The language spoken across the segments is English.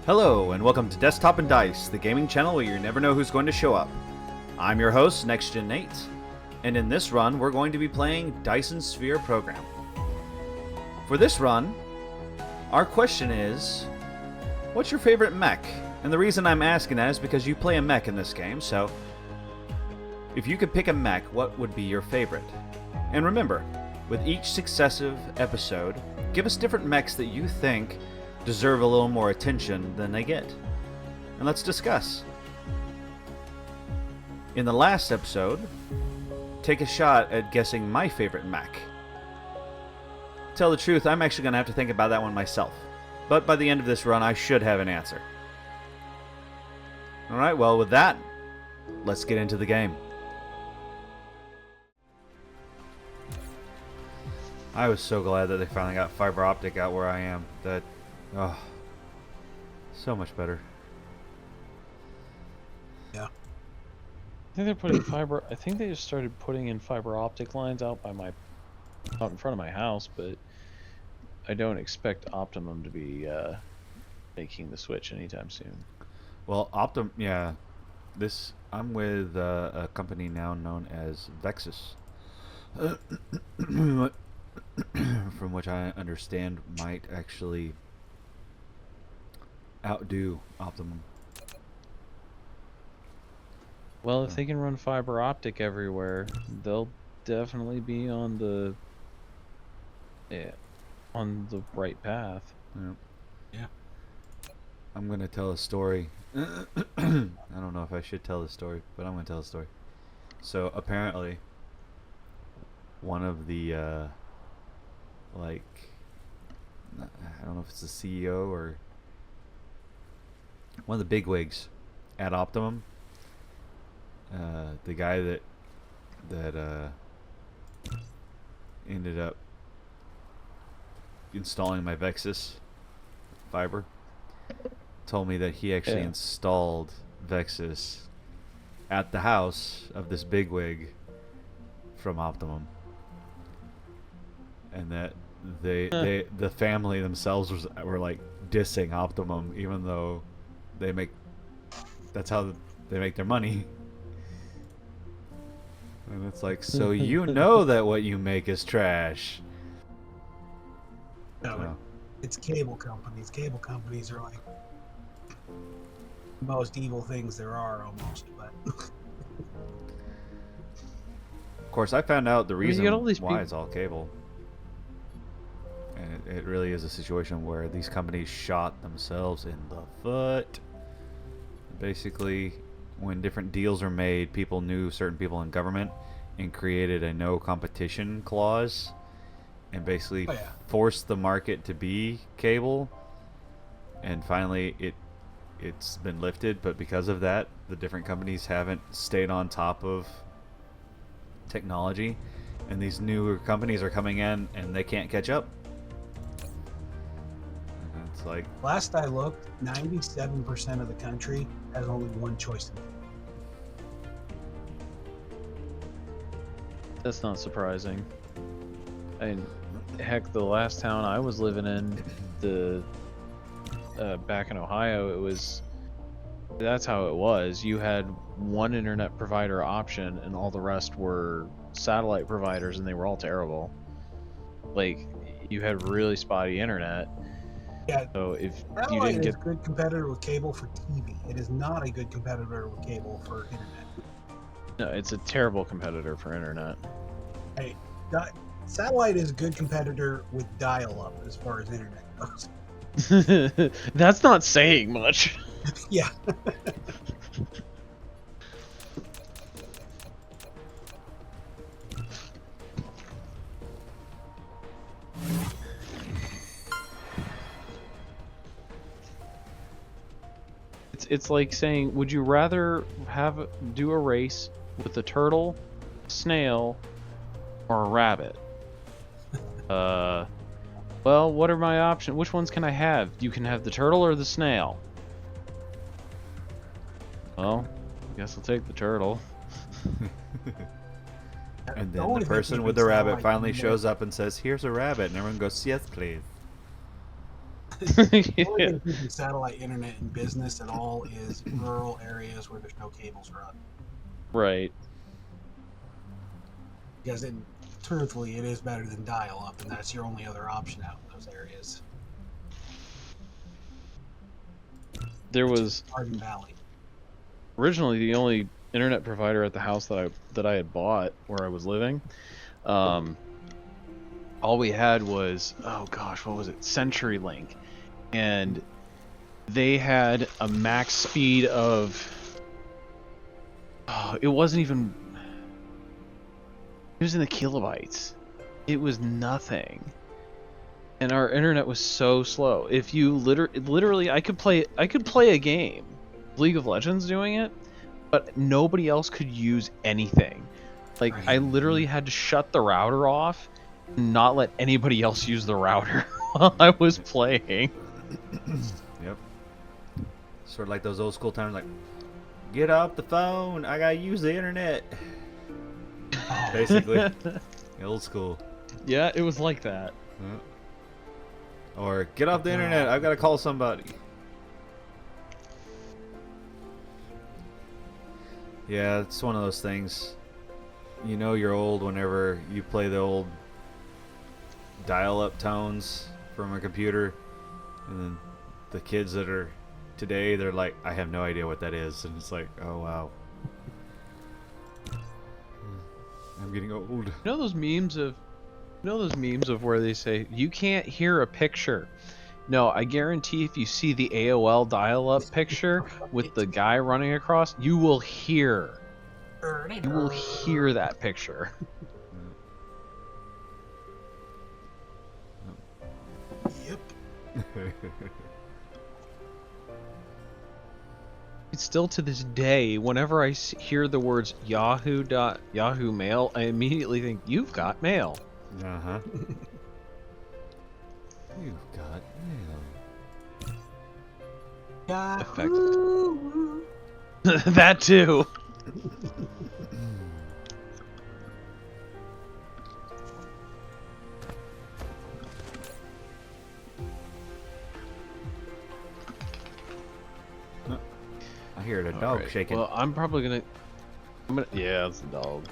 Hello, and welcome to Desktop and Dice, the gaming channel where you never know who's going to show up. I'm your host, NextGen Nate, and in this run, we're going to be playing Dyson Sphere Program. For this run, our question is, what's your favorite mech? And the reason I'm asking that is because you play a mech in this game, so if you could pick a mech, what would be your favorite? And remember, with each successive episode, give us different mechs that you think deserve a little more attention than they get. And let's discuss. In the last episode, take a shot at guessing my favorite mech. Tell the truth, I'm actually going to have to think about that one myself. But by the end of this run, I should have an answer. Alright, well with that, let's get into the game. I was so glad that they finally got fiber optic out where I am. Oh, so much better. Yeah. I think they're putting fiber. I think they just started putting in fiber optic lines out in front of my house, but I don't expect Optimum to be making the switch anytime soon. Well, I'm with a company now known as Vexus, from which I understand might actually outdo Optimum. Well, if they can run fiber optic everywhere, they'll definitely be on the right path. Yeah. I'm gonna tell a story. I don't know if I should tell the story, but I'm gonna tell a story. So apparently, one of the I don't know if it's the CEO or one of the bigwigs at Optimum, the guy that ended up installing my Vexus fiber, told me that he actually installed Vexus at the house of this bigwig from Optimum, and that the family themselves were like dissing Optimum, even though that's how they make their money. And it's like, so you know that what you make is trash. No, it's cable companies. Cable companies are like the most evil things there are, almost. But of course, I found out the reason why it's all cable. And it really is a situation where these companies shot themselves in the foot. Basically, when different deals are made, people knew certain people in government and created a no competition clause and basically forced the market to be cable. And finally, it's been lifted, but because of that, the different companies haven't stayed on top of technology, and these newer companies are coming in and they can't catch up. It's like, last I looked, 97% of the country has only one choice to make. That's not surprising. I mean, heck, the last town I was living in, back in Ohio, that's how it was. You had one internet provider option, and all the rest were satellite providers, and they were all terrible. Like, you had really spotty internet. Yeah, so if satellite you didn't is a good competitor with cable for TV. It is not a good competitor with cable for internet. No, it's a terrible competitor for internet. Hey, satellite is a good competitor with dial-up as far as internet goes. That's not saying much. Yeah. It's like saying, would you rather do a race with a turtle, snail, or a rabbit? Well, what are my options? Which ones can I have? You can have the turtle or the snail. Well, I guess I'll take the turtle. And then the person with the rabbit finally shows up and says, "Here's a rabbit," and everyone goes, "Yes, please." The only Yeah, thing keeping satellite internet in business at all is rural areas where there's no cables run. right. Because truthfully, it is better than dial-up, and that's your only other option out in those areas. There Which is was Garden Valley. originally the only internet provider at the house that I had bought where I was living. All we had was, oh gosh, what was it? CenturyLink, and they had a max speed of. Oh, it wasn't even. It was in the kilobytes. It was nothing. And our internet was so slow. If you literally, I could play a game, League of Legends doing it, but nobody else could use anything. Like Right. I literally had to shut the router off and not let anybody else use the router while I was playing. Yep. Sort of like those old school times, like, get off the phone, I gotta use the internet. Basically. Old school. Yeah, it was like that. Yeah. Or, get off the internet, I've gotta call somebody. Yeah, it's one of those things. You know you're old whenever you play the old dial-up tones from a computer, and then the kids that are today, they're like, I have no idea what that is, and it's like, oh wow, I'm getting old. You know those memes of where they say you can't hear a picture. No, I guarantee if you see the AOL dial-up picture with the guy running across, you will hear that picture. Yep. It's still to this day, whenever I hear the words Yahoo Mail, I immediately think you've got mail. Uh-huh. You've got mail. Yahoo! That too. I hear a dog Alright, shaking. Well, I'm gonna. Yeah, it's the dog.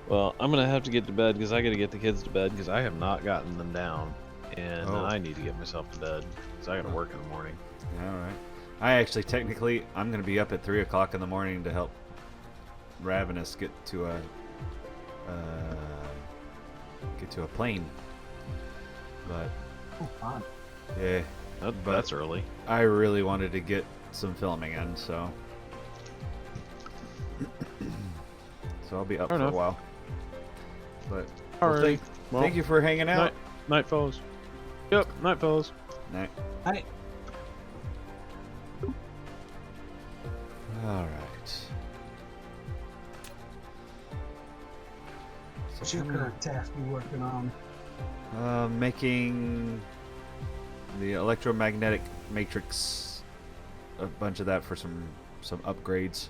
Well, I'm gonna have to get to bed because I gotta get the kids to bed because I have not gotten them down, and I need to get myself to bed because I gotta work in the morning. Alright. I actually, technically, I'm going to be up at 3 o'clock in the morning to help Ravenous get to a plane. But, Oh, fun. yeah. That's early. I really wanted to get some filming in, so. So I'll be up Fair for a enough. while. But, Alright. thank you for hanging out. Night, fellas. Yep, night, fellas. Night. Hi. Alright. What's your current task you working on? Making the electromagnetic matrix, a bunch of that for some upgrades.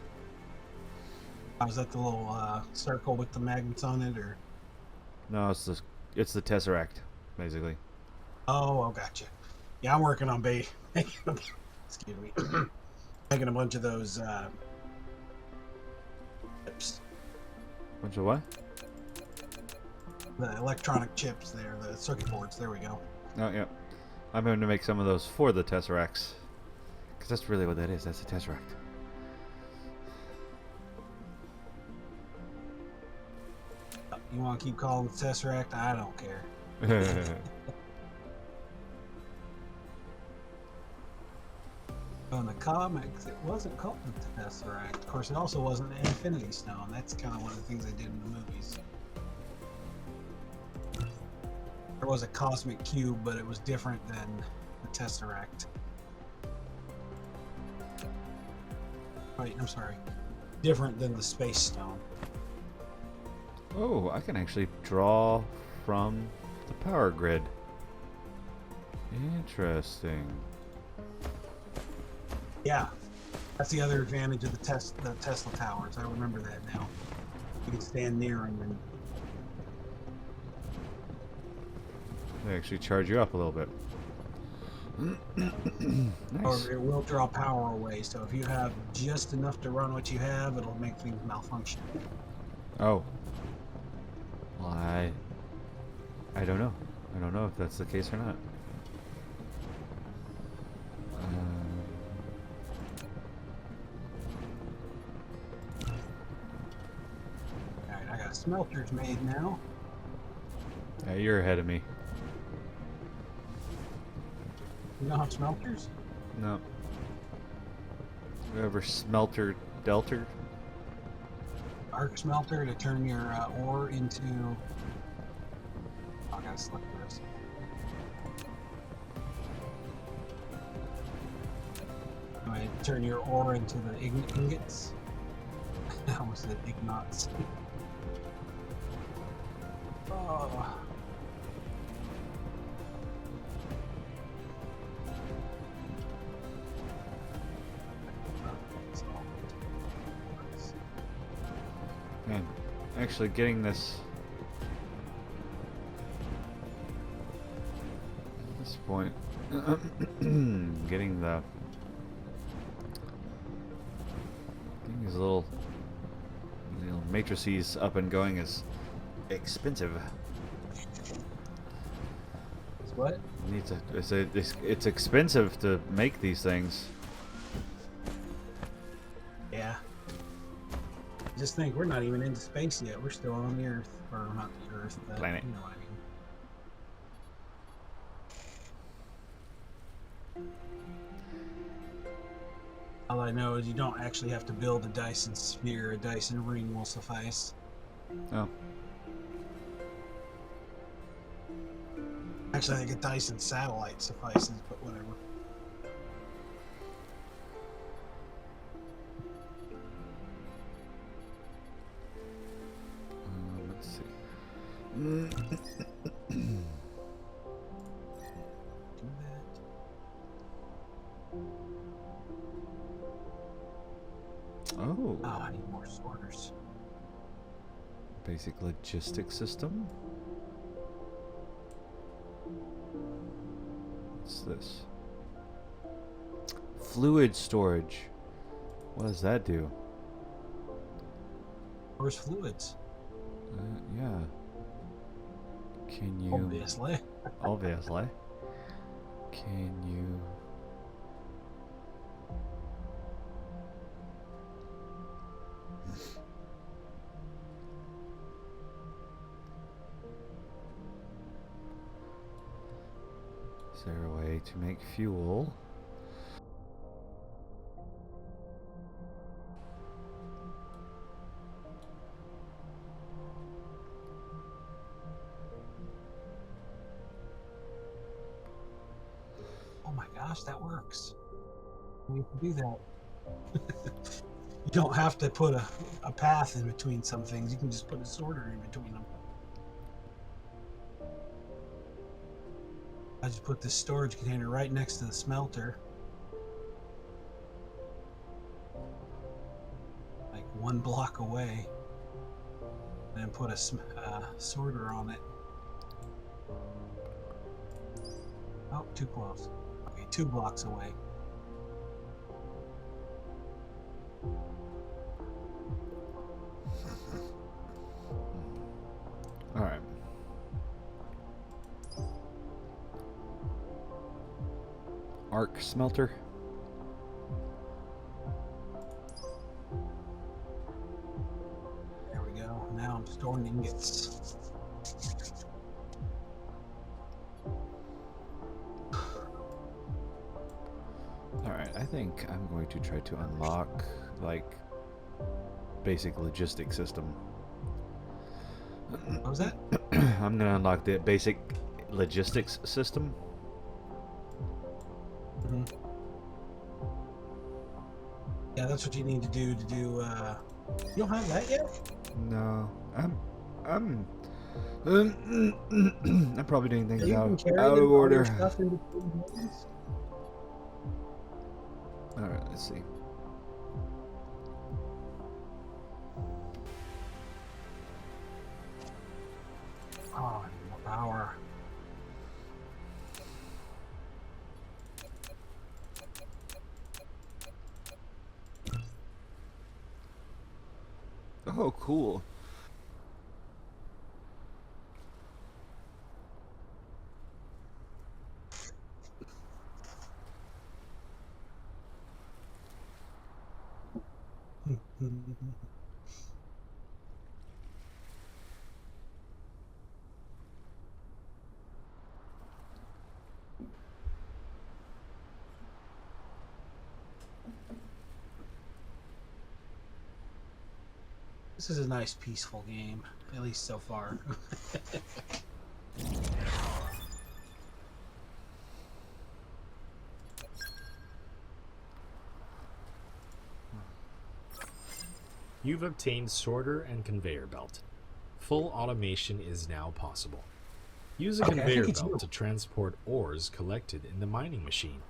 Was that the little circle with the magnets on it, or? No, it's the Tesseract, basically. Oh, gotcha. Yeah, I'm working on excuse me, making a bunch of those chips. Bunch of what? The electronic chips there, the circuit boards. There we go. Oh yeah, I'm going to make some of those for the Tesseracts, because that's really what that is. That's a Tesseract. You want to keep calling it Tesseract? I don't care. In the comics, it wasn't called the Tesseract. Of course, it also wasn't an Infinity Stone. That's kind of one of the things they did in the movies. There was a cosmic cube, but it was different than the Tesseract. Wait, I'm sorry. Different than the Space Stone. Oh, I can actually draw from the power grid. Interesting. Yeah, that's the other advantage of the Tesla towers. I remember that now. You can stand near them and They actually charge you up a little bit. Nice. Or it will draw power away. So if you have just enough to run what you have, it'll make things malfunction. Oh. Well, I don't know. I don't know if that's the case or not. Alright, I got smelters made now. Yeah, you're ahead of me. You don't have smelters? No. Whoever smelter delter. Arc smelter to turn your ore into. Oh, I gotta select this. Anyway, turn your ore into the ingots. I almost said ignots. Oh. Man, actually getting this at this point, getting these little matrices up and going is expensive. It's what? It's expensive to make these things. Yeah. Just think, we're not even into space yet. We're still on the Earth, or not the Earth, but Planet. you know what I mean. All I know is you don't actually have to build a Dyson sphere. A Dyson ring will suffice. Oh, Actually, I think a Dyson satellite suffices, but whatever. let's see. Do that. Oh, Oh, I need more sorters. basic logistic system. What's this? Fluid storage. What does that do? Where's fluids? Yeah. Can you? Obviously. Obviously. Can you? Is there a way to make fuel? Oh my gosh, that works. We can do that. You don't have to put a path in between some things. You can just put a sorter in between them. I just put this storage container right next to the smelter. Like 1 block away. And then put a sorter on it. Oh, too close. Okay, 2 blocks away. All right. Arc smelter. There we go. Now I'm storing ingots. All right. I think I'm going to try to unlock like basic logistic system. What was that? I'm gonna unlock the basic logistics system. Mm-hmm. Yeah, that's what you need to do. You don't have that yet? No, I'm probably doing things You can out carry of all your order. stuff in between buildings? All right, let's see. Oh, I need more power. Oh, cool. This is a nice, peaceful game, at least so far. You've obtained sorter and conveyor belt. Full automation is now possible. Use a Okay, I think conveyor it's you. belt to transport ores collected in the mining machine.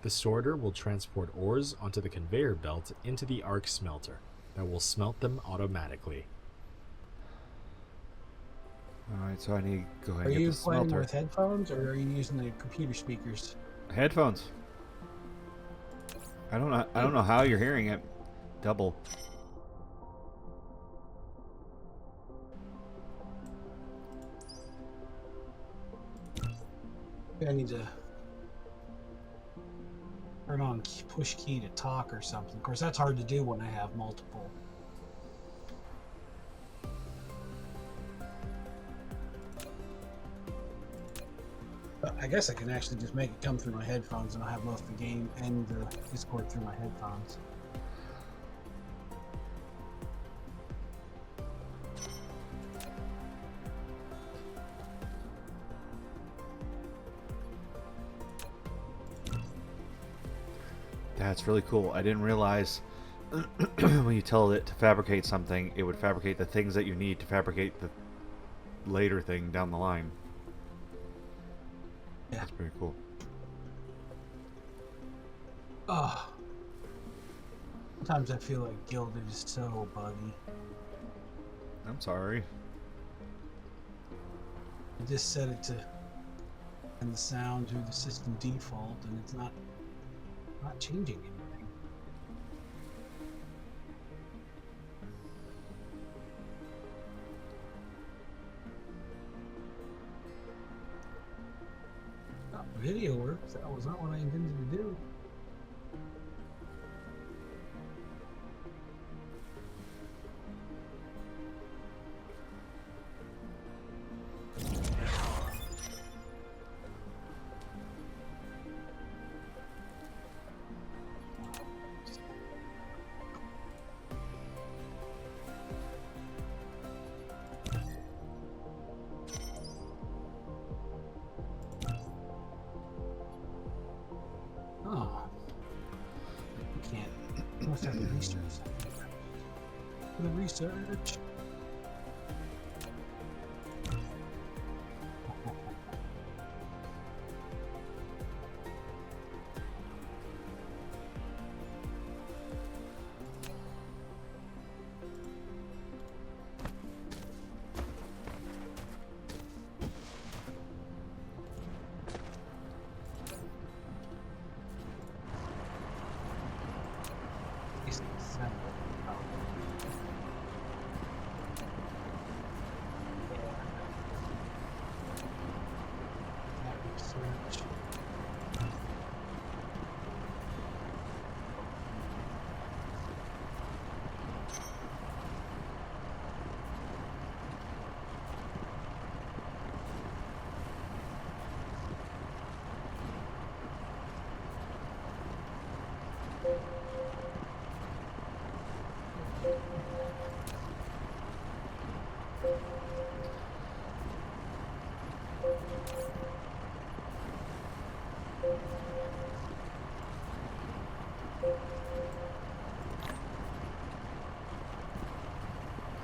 The sorter will transport ores onto the conveyor belt into the arc smelter that will smelt them automatically. Alright, so I need to go ahead Are and get you the playing smelter. with headphones, or are you using the computer speakers? Headphones. I don't know how you're hearing it. Double. I need to turn on push key to talk or something. Of course, that's hard to do when I have multiple. But I guess I can actually just make it come through my headphones, and I'll have both the game and the Discord through my headphones. That's really cool. I didn't realize when you tell it to fabricate something, it would fabricate the things that you need to fabricate the later thing down the line. Yeah. That's pretty cool. Oh. Sometimes I feel like Gilded is so buggy. I'm sorry. I just set it to and the sound to the system default, and it's not changing anything. Oh, video works. That was not what I intended to do. Oh. I can't. I must have to research something. For the research.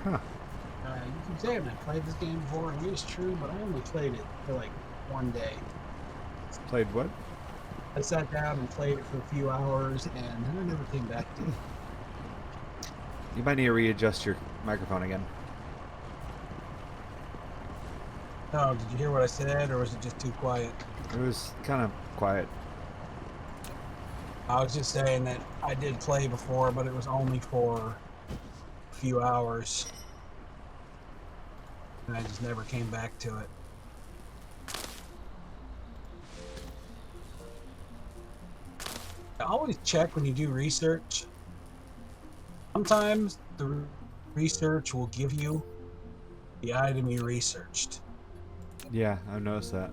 Huh. You can say I haven't played this game before, and it is true, but I only played it for like one day. Played what? I sat down and played it for a few hours, and then I never came back to it. You might need to readjust your microphone again. Oh, did you hear what I said, or was it just too quiet? It was kind of quiet. I was just saying that I did play before, but it was only for few hours. And I just never came back to it. Always check when you do research. Sometimes the research will give you the item you researched. Yeah, I've noticed that.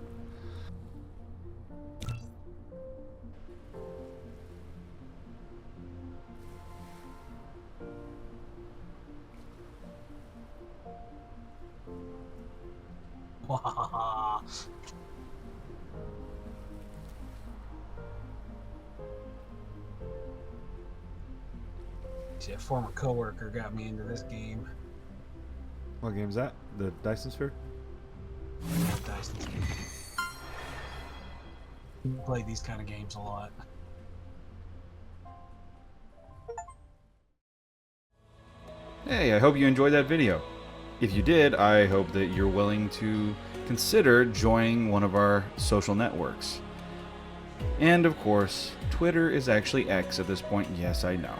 See, a former coworker got me into this game. What game's that? The Dyson Sphere? Dyson's game. We play these kind of games a lot. Hey, I hope you enjoyed that video. If you did, I hope that you're willing to consider joining one of our social networks. And of course, Twitter is actually X at this point, yes I know.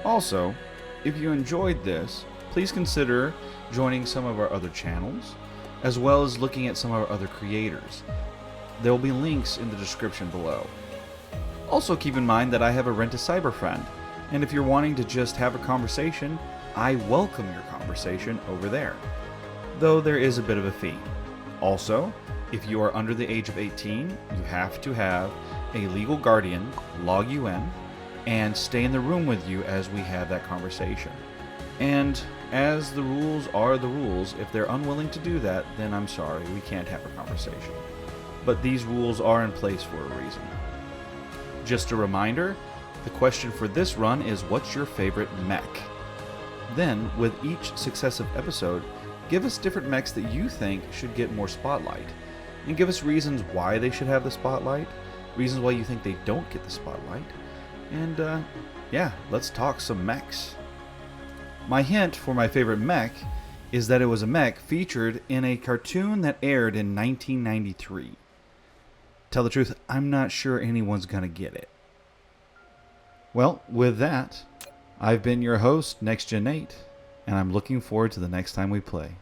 Also, if you enjoyed this, please consider joining some of our other channels, as well as looking at some of our other creators. There will be links in the description below. Also keep in mind that I have a Rent a Cyber friend, and if you're wanting to just have a conversation, I welcome your conversation over there, though there is a bit of a fee. Also, if you are under the age of 18, you have to have a legal guardian log you in and stay in the room with you as we have that conversation. And as the rules are the rules, if they're unwilling to do that, then I'm sorry, we can't have a conversation. But these rules are in place for a reason. Just a reminder, the question for this run is, what's your favorite mech? Then, with each successive episode, give us different mechs that you think should get more spotlight, and give us reasons why they should have the spotlight, reasons why you think they don't get the spotlight, and yeah, let's talk some mechs. My hint for my favorite mech is that it was a mech featured in a cartoon that aired in 1993. Tell the truth, I'm not sure anyone's gonna get it. Well, with that, I've been your host, NextGen8, and I'm looking forward to the next time we play.